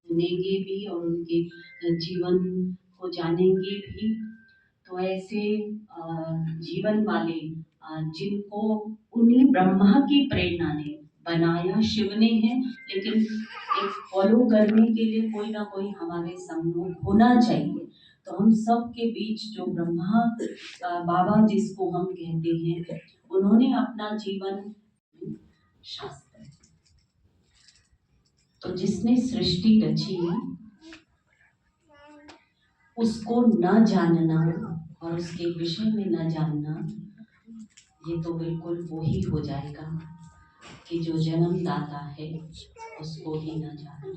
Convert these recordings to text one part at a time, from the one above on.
सुनेंगे भी और उनके जीवन को जानेंगे भी। तो ऐसे जीवन वाले जिनको उन्हीं ब्रह्मा की प्रेरणा ने बनाया शिव ने है, लेकिन एक फॉलो करने के लिए कोई ना कोई हमारे संग होना चाहिए। तो हम सब के बीच जो ब्रह्मा बाबा जिसको हम कहते हैं, उन्होंने अपना जीवन शास्त्र, तो जिसने सृष्टि रची उसको न जानना और उसके विषय में न जानना, ये तो बिल्कुल वो ही हो जाएगा कि जो जन्मदाता है उसको ही न जाना।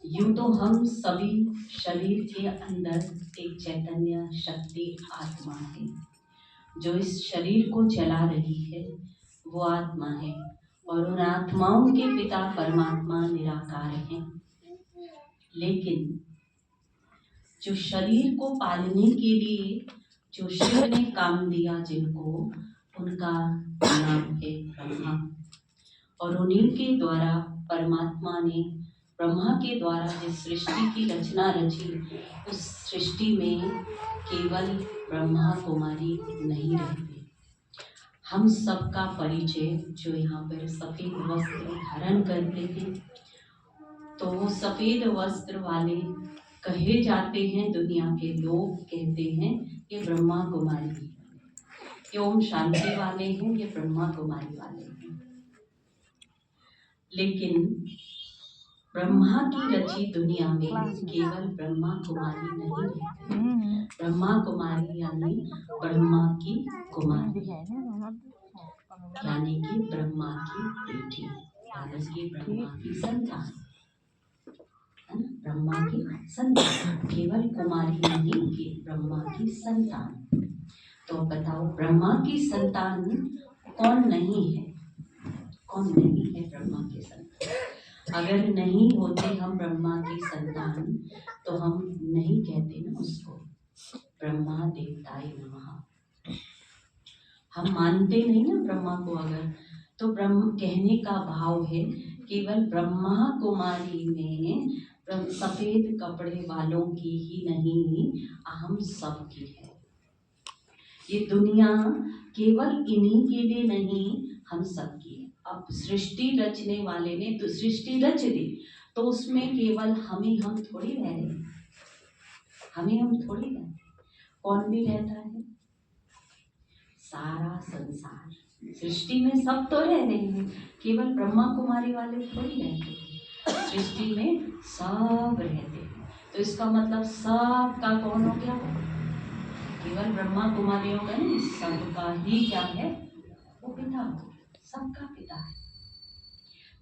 यूं तो हम सभी शरीर के अंदर एक चैतन्य शक्ति आत्मा है, जो इस शरीर को चला रही है वो आत्मा है, और उन आत्माओं के पिता परमात्मा निराकार हैं। लेकिन जो शरीर को पालने के लिए जो शिव ने काम दिया जिनको, उनका नाम है ब्रह्मा। और उन्हीं के द्वारा परमात्मा ने ब्रह्मा के द्वारा जिस सृष्टि की रचना रची, उस सृष्टि में केवल ब्रह्मा कुमारी नहीं रहते। हम सबका परिचय जो यहाँ पर सफेद वस्त्र धारण करते हैं, तो वो सफेद वस्त्र वाले कहे जाते हैं, दुनिया के लोग कहते हैं ये ब्रह्मा कुमारी है, ये ओम शांति वाले हैं, ये ब्रह्मा कुमारी वाले हैं। लेकिन ब्रह्मा की रची दुनिया में केवल ब्रह्मा कुमारी नहीं रहते। ब्रह्मा कुमारी यानी ब्रह्मा की कुमारी, यानी कि ब्रह्मा की बेटी, यानी कि ब्रह्मा की संतान, ब्रह्मा की संतान, केवल कुमारी नहीं कि ब्रह्मा की संतान। तो बताओ ब्रह्मा की संतान कौन नहीं है? कौन नहीं है ब्रह्मा की संतान? अगर नहीं होते हम ब्रह्मा की संतान, तो हम नहीं कहते ना उसको ब्रह्मा देवताय नमः। हम मानते नहीं ना ब्रह्मा को। अगर तो ब्रह्म कहने का भाव है केवल ब्रह्मा कुमारी में सफेद कपड़े वालों की ही नहीं, हम सब की है। ये दुनिया केवल इन्हीं के लिए नहीं, हम सब की है। अब सृष्टि रचने वाले ने तो सृष्टि रच दी, तो उसमें केवल हम थोड़ी रह रहे हैं, हम थोड़ी रह रहे हैं। कौन भी रहता है? सारा संसार, सृष्टि में सब तो रह रहे हैं, केवल ब्रह्मा कुमारी वाले थोड़ी रहते हैं, सृष्टि में सब रहते हैं। तो इसका मतलब सब का कौन हो गया? केवल ब्रह्मा कुमारियों का नहीं, सबका ही क्या है? वो पिता हो, सबका पिता है।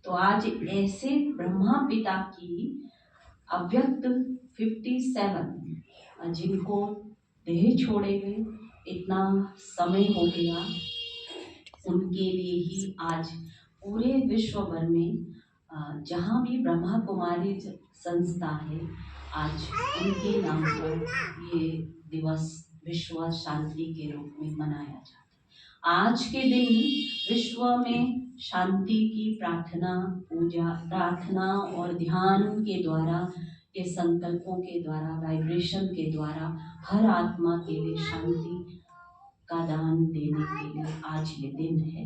तो आज ऐसे ब्रह्मा पिता की अव्यक्त 57 जिनको देह छोड़े हुए इतना समय हो गया, उनके लिए ही आज पूरे विश्व भर में जहाँ भी ब्रह्मा कुमारी संस्था है, आज उनके नाम पर ये दिवस विश्व शांति के रूप में मनाया जाता है। आज के दिन विश्व में शांति की प्रार्थना, पूजा, प्रार्थना और ध्यान के द्वारा, के संकल्पों के द्वारा, वाइब्रेशन के द्वारा हर आत्मा के लिए शांति का दान देने के लिए आज ये दिन है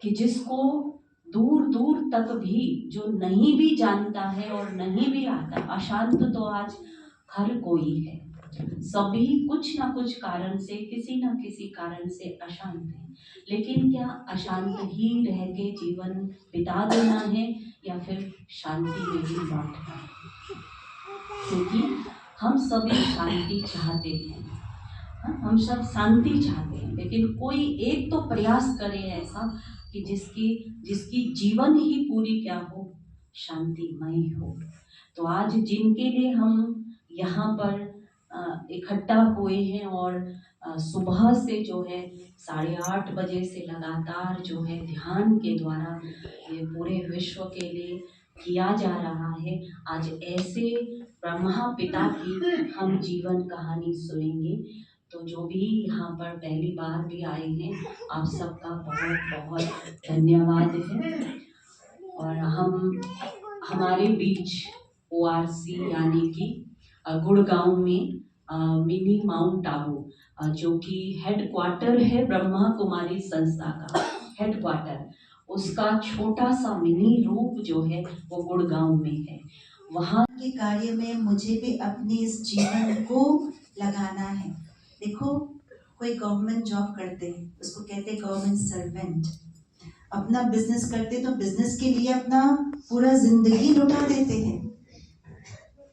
कि जिसको दूर दूर तक भी जो नहीं भी जानता है और नहीं भी आता, अशांत तो आज हर कोई है। सभी कुछ ना कुछ कारण से, किसी ना किसी कारण से अशांत है। लेकिन क्या अशांत ही रह के जीवन बिता देना है या फिर शांति में भी लौटना है? क्योंकि हम सभी शांति चाहते हैं, हम सब शांति चाहते हैं, लेकिन कोई एक तो प्रयास करे ऐसा कि जिसकी जीवन ही पूरी क्या हो? शांतिमय हो। तो आज जिनके लिए हम यहाँ पर इकट्ठा हुए हैं और सुबह से जो है 8:30 बजे से लगातार जो है ध्यान के द्वारा ये पूरे विश्व के लिए किया जा रहा है। आज ऐसे ब्रह्मा पिता की हम जीवन कहानी सुनेंगे। तो जो भी यहाँ पर पहली बार भी आए हैं, आप सबका बहुत बहुत धन्यवाद है। और हम हमारे बीच ORC यानी कि गुड़गांव में मिनी माउंट आबू जो कि हेडक्वार्टर है ब्रह्मा कुमारी संस्था का हेडक्वार्टर, उसका छोटा सा मिनी रूप जो है वो गुड़गांव में है। वहाँ के कार्य में मुझे भी अपने इस जीवन को लगाना है। देखो, कोई गवर्नमेंट जॉब करते हैं, उसको कहते हैं गवर्नमेंट सर्वेंट। अपना बिजनेस करते तो बिजनेस के लिए अपना पूरा जिंदगी लुटा देते हैं।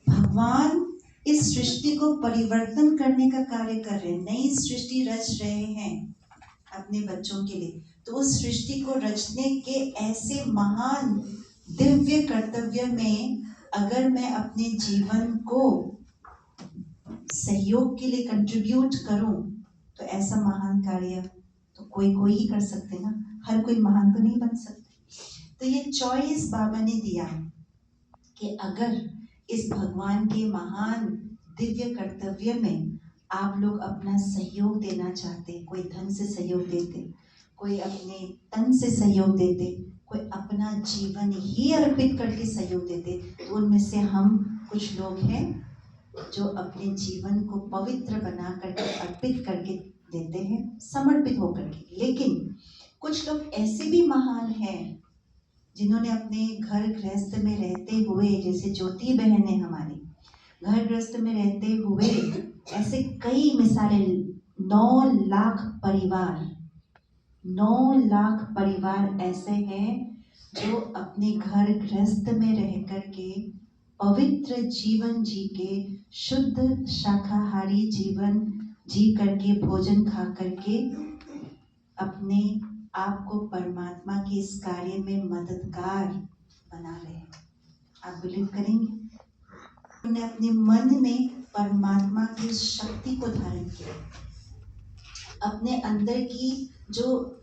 भगवान इस सृष्टि को परिवर्तन करने का कार्य कर रहे हैं, नई सृष्टि रच रहे हैं अपने बच्चों के लिए। तो उस सृष्टि को रचने के ऐसे महान दिव्य कर्तव्य में अगर मैं अपने जीवन को सहयोग के लिए कंट्रीब्यूट करूं, तो ऐसा महान कार्य तो कोई ही कर सकते ना, हर कोई महान तो नहीं बन सकते। तो ये चॉइस बाबा ने दिया कि अगर इस भगवान के महान दिव्य कर्तव्य में आप लोग अपना सहयोग देना चाहते, कोई धन से सहयोग देते, कोई अपने तन से सहयोग देते, कोई अपना जीवन ही अर्पित करके सहयोग देते, तो उनमें से हम कुछ लोग हैं जो अपने जीवन को पवित्र बना करके अर्पित करके देते हैं, समर्पित होकर के। लेकिन कुछ लोग ऐसे भी महान हैं जिन्होंने अपने घर गृहस्थ में रहते हुए, जैसे ज्योति बहन है हमारी, घर गृहस्थ में रहते हुए ऐसे कई मिसालें, 9 लाख परिवार ऐसे हैं जो अपने घर गृहस्थ में रह करके पवित्र जीवन जी के, शुद्ध शाकाहारी जीवन जी करके, भोजन खा करके अपने आप को परमात्मा के इस कार्य में मददगार बना रहे हैं। आप बिलीव करेंगे? उन्होंने अपने मन में परमात्मा की शक्ति को धारण किया, अपने अंदर की जो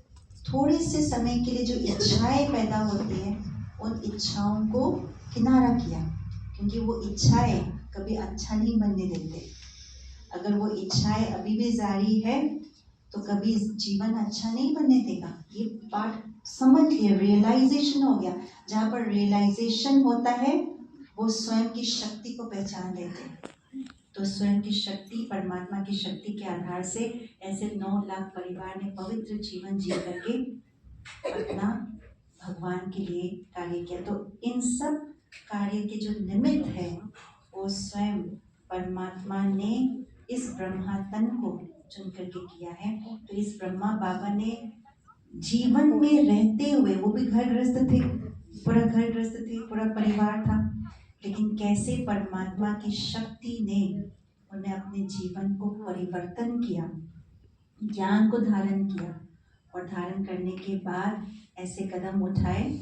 थोड़े से समय के लिए जो इच्छाएं पैदा होती है, उन इच्छाओं को किनारा किया, क्योंकि वो इच्छाएं कभी अच्छा नहीं बनने देते। अगर वो इच्छाएं अभी भी जारी है तो कभी जीवन अच्छा नहीं बनने देगा। ये बात समझ लिया, रियलाइजेशन हो गया। जहाँ पर रियलाइजेशन होता है वो स्वयं की शक्ति को पहचान लेते हैं। तो स्वयं की शक्ति, परमात्मा की शक्ति के आधार से ऐसे 9 लाख परिवार ने पवित्र जीवन जी करके अपना भगवान के लिए कार्य किया। तो इन सब कार्य के जो निमित्त है वो स्वयं परमात्मा ने इस ब्रह्मा तन को चुन करके किया है। तो इस ब्रह्मा बाबा ने जीवन में रहते हुए, वो भी घर गृहस्थ थे, पूरा घर गृहस्थ थे, पूरा परिवार था, लेकिन कैसे परमात्मा की शक्ति ने उन्हें अपने जीवन को परिवर्तन किया, ज्ञान को धारण किया, और धारण करने के बाद ऐसे कदम उठाए।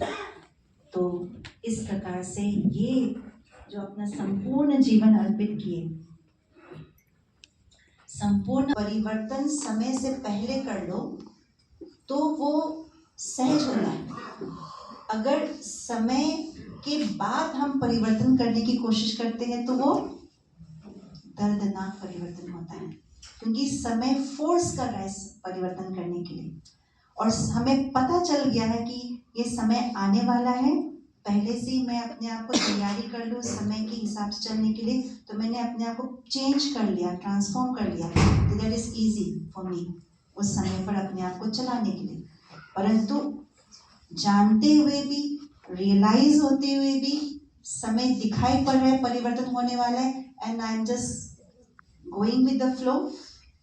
तो इस प्रकार से ये जो अपना संपूर्ण जीवन अर्पित किए, संपूर्ण परिवर्तन समय से पहले कर लो तो वो सहज होता है। अगर समय के बाद हम परिवर्तन करने की कोशिश करते हैं तो वो दर्दनाक परिवर्तन होता है, क्योंकि समय फोर्स कर रहा है परिवर्तन करने के लिए। और हमें पता चल गया है कि ये समय आने वाला है, पहले से ही मैं अपने आप को तैयारी कर लूँ समय के हिसाब से चलने के लिए, तो मैंने अपने आप को चेंज कर लिया, ट्रांसफॉर्म कर लिया, तो that is easy for me उस समय पर अपने आप को चलाने के लिए। परंतु जानते हुए भी, रियलाइज होते हुए भी समय दिखाई पड़ रहा है परिवर्तन होने वाला है, and I am just going with the flow.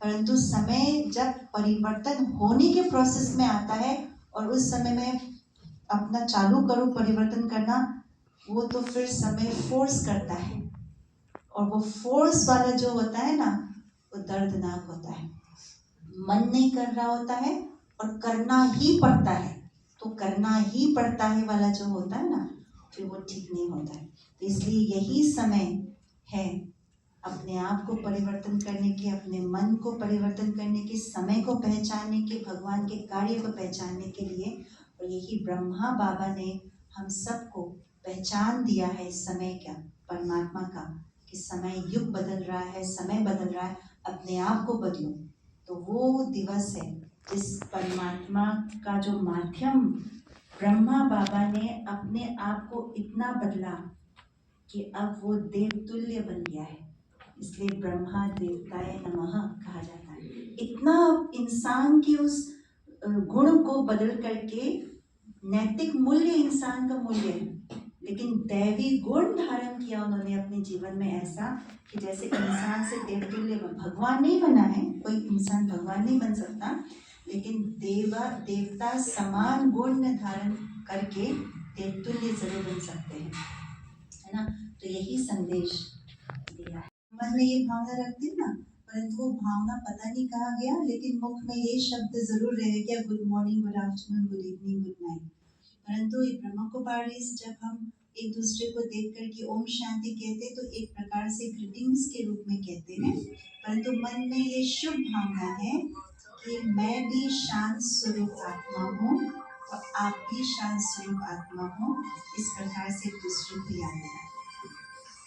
परंतु समय जब परिवर्तन होने के प्रोसेस में आता है और उस समय में अपना चालू करूं परिवर्तन करना, वो तो फिर समय फोर्स करता है, और वो फोर्स वाला जो होता है ना, वो दर्दनाक होता है। मन नहीं कर रहा होता है और करना ही पड़ता है, तो करना ही पड़ता है वाला जो होता है ना, फिर वो ठीक नहीं होता है। तो इसलिए यही समय है अपने आप को परिवर्तन करने की, अपने मन को परिवर्तन करने की, समय को पहचानने की, भगवान के कार्य को पहचानने के लिए। और यही ब्रह्मा बाबा ने हम सबको पहचान दिया है इस समय का, परमात्मा का, कि समय, युग बदल रहा है, समय बदल रहा है, अपने आप को बदलो। तो वो दिवस है जिस परमात्मा का जो माध्यम ब्रह्मा बाबा ने अपने आप को इतना बदला कि अब वो देवतुल्य बन गया है, इसलिए ब्रह्मा देवताय नमः कहा जाता है। इतना इंसान की उस गुण को बदल करके, नैतिक मूल्य इंसान का मूल्य है, लेकिन दैवी गुण धारण किया उन्होंने अपने जीवन में, ऐसा कि जैसे इंसान से देवतुल्य भगवान नहीं बना है, कोई इंसान भगवान नहीं बन सकता, लेकिन देवता समान गुण धारण करके देवतुल्य जरूर बन सकते हैं, है ना। तो यही संदेश दिया है। मन में ये भावना रखते हैं ना, परंतु वो भावना पता नहीं कहाँ गया, लेकिन मुख में ये शब्द जरूर रह गया, good morning, good afternoon, good evening, good night. परंतु ये ब्रह्म कुमारीज जब हम एक दूसरे को देख कर के ओम शांति कहते हैं, तो एक प्रकार से ग्रीटिंग्स के रूप में कहते हैं, परंतु मन में ये शुभ भावना है कि मैं भी शांत स्वरूप आत्मा हूँ और आप भी शांत स्वरूप आत्मा हो। इस प्रकार से एक दूसरे को याद दिलाएं।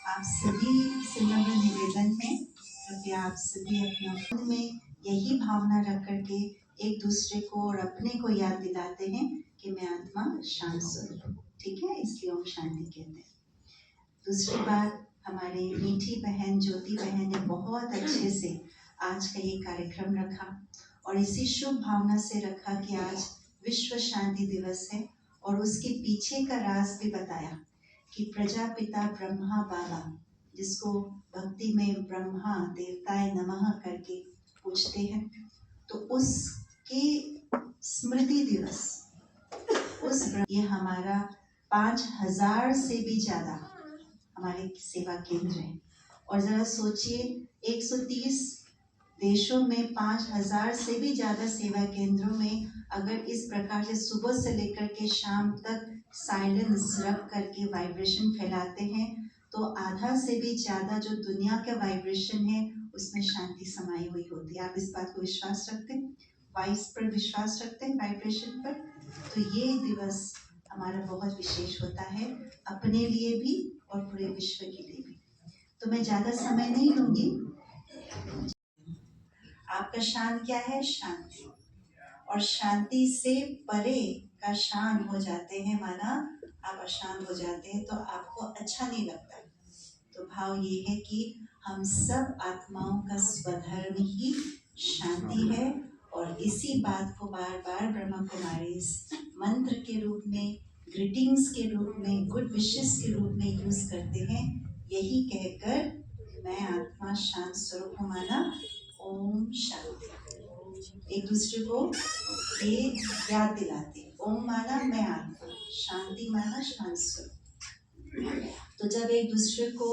आप सभी से नम्र निवेदन है, कृपया आप सभी अपने मन में यही भावना रख करके एक दूसरे को और अपने को याद दिलाते हैं कि मैं आत्मा शांत स्वरूप हूँ। ठीक है, इसलिए ओम शांति कहते हैं। दूसरी बात, हमारी मीठी बहन ज्योति बहन ने बहुत अच्छे से आज का ये कार्यक्रम रखा और इसी शुभ भावना से रखा कि आज विश्व शांति दिवस है, और उसके पीछे का राज भी बताया कि प्रजापिता ब्रह्मा बाबा, जिसको भक्ति में ब्रह्मा देवताय नमः करके पूछते हैं, तो उसके स्मृति दिवस, ये हमारा 5000 से भी ज्यादा हमारे सेवा केंद्र है। और जरा सोचिए, 130 देशों में 5000 से भी ज्यादा सेवा केंद्रों में अगर इस प्रकार से सुबह से लेकर के शाम तक साइलेंस रख करके वाइब्रेशन फैलाते हैं, तो आधा से भी ज्यादा जो दुनिया का वाइब्रेशन है उसमें शांति समाई हुई होती है। आप इस बात को विश्वास रखते हैं, वाइस पर विश्वास रखते हैं, वाइब्रेशन पर। तो ये दिवस हमारा बहुत विशेष होता है, अपने लिए भी और पूरे विश्व के लिए भी। तो मैं ज्यादा समय नहीं लूंगी। आपका शान क्या है? शांति। और शांति से परे का शान हो जाते हैं, माना आप अशांत हो जाते हैं तो आपको अच्छा नहीं लगता। तो भाव ये है कि हम सब आत्माओं का स्वधर्म ही शांति है, और इसी बात को बार बार ब्रह्मा कुमारी मंत्र के रूप में, ग्रीटिंग्स के रूप में, गुड विशेस के रूप में यूज करते हैं। यही कहकर मैं आत्मा शांत स्वरूप हूँ, माना ओम शांति। एक दूसरे को ये याद दिलाते, ओम माना मैं आत्मा, शांति माना शांत स्वरूप। तो जब एक दूसरे को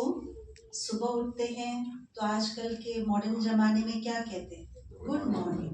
सुबह उठते हैं तो आजकल के मॉडर्न जमाने में क्या कहते हैं? Good morning.